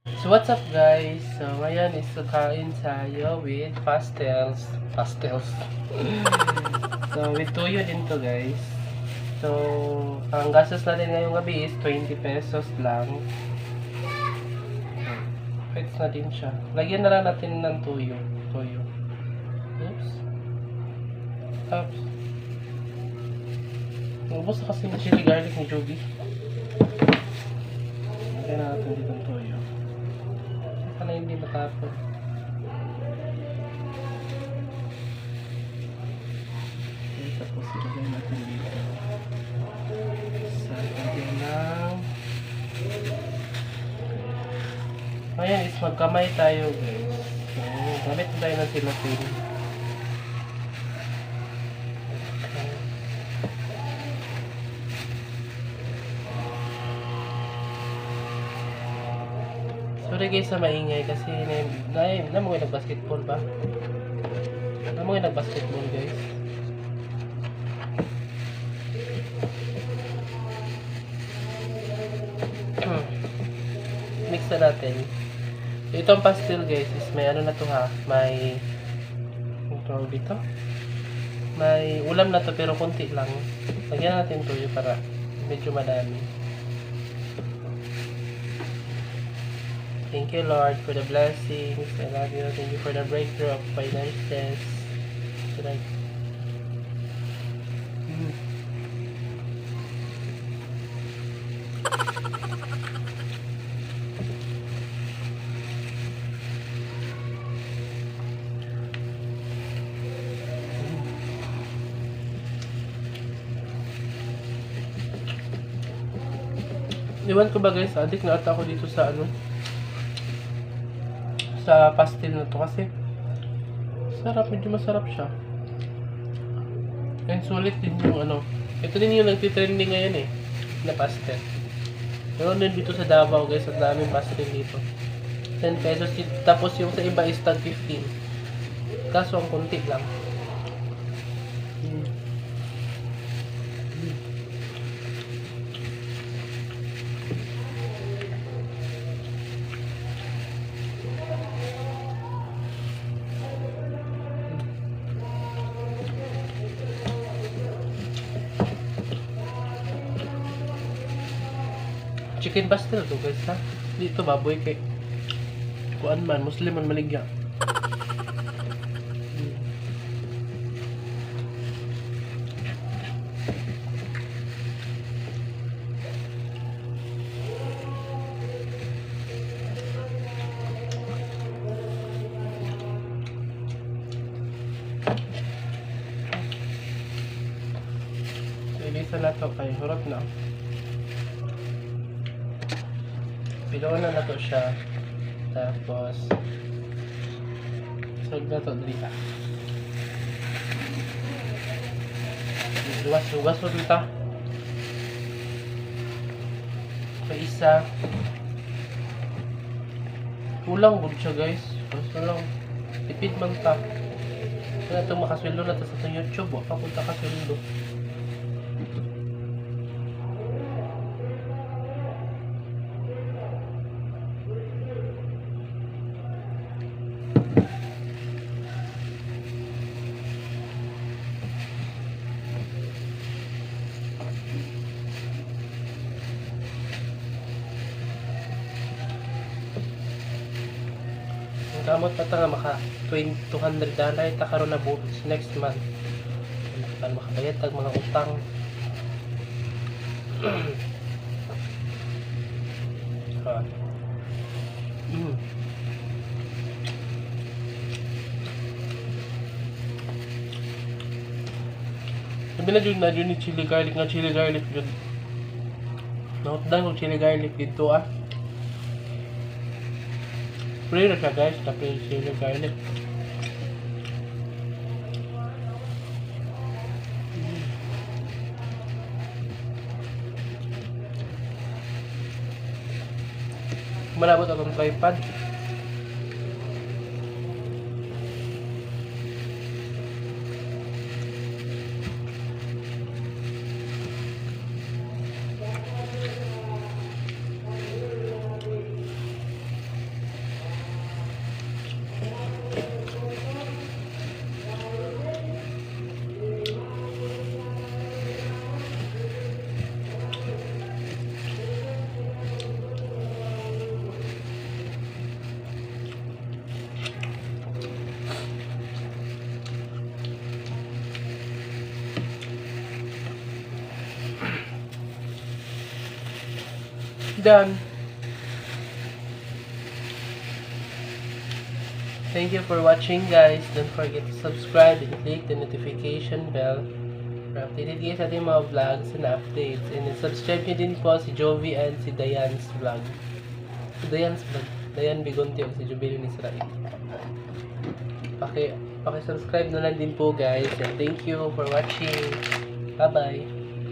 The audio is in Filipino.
So what's up guys? So ngayon is kakain tayo with pastels. Pastels. So with tuyo din to guys. So ang gastos natin ngayong gabi is 20 pesos lang. Pwede na din siya. Lagyan na lang natin ng tuyo. Tuyo. Oops. Oops. Ubus na kasi yung chili garlic ni Joby. Lagyan na natin dito ng tuyo. Sana hindi matapon. Okay, tapos ilagay natin dito. Sa lagyan ng... Ngayon is magkamay tayo guys. So, gamit tayo ng silapin. Sorry guys sa maingay kasi namoy nag-basketball ba? Namoy nag-basketball guys. Mix na natin. Itong pastel guys is may ano na to ha. May tawag dito. May ulam na to pero konti lang. Lagyan natin tuyo para medyo madami. Thank you, Lord, for the blessings. I love you. Thank you for the breakthrough of finances. Tonight. Iwan ko ba guys, addict na ata ako dito sa ano, sa pastel na to kasi sarap, medyo masarap siya. And sulit din yung ano, ito din yung nagtitrending ngayon eh, na pastel. Meron din dito sa Davao guys, ang daming pastel dito. 10 pesos, tapos yung sa iba is tag 15. Kaso ang konti lang. Chicken pastel to guys ha. Dito baboy kay kuan man, Muslim man maligya. So ilisa na to kay hurot na. Pinuuna na to siya. Tapos sag na to dito. Lugas mo dito. So isa. Kulang bud siya guys. Basta lang tipid man ta. Kaya ito makasweldo na to sa itong YouTube. Wala pa punta kasweldo. Kamot pa nga maka $200 ta karon na buhos next month. Kan makabayad tag mga utang. Sabi na dyan ni chili garlic nga chili garlic dyan. Nautdan kong chili garlic dito ah. Free na siya guys, tapi chili garlic. Malabot akong tripod. Done. Thank you for watching, guys. Don't forget to subscribe and click the notification bell para updated kayo sa ating mga vlogs and updates. And subscribe nyo din po si Jovi and si Diane's vlog. Si Diane's vlog. Diane Bigonte o si Jubilin Israel. Paki-subscribe na lang din po, guys. And thank you for watching. Bye-bye.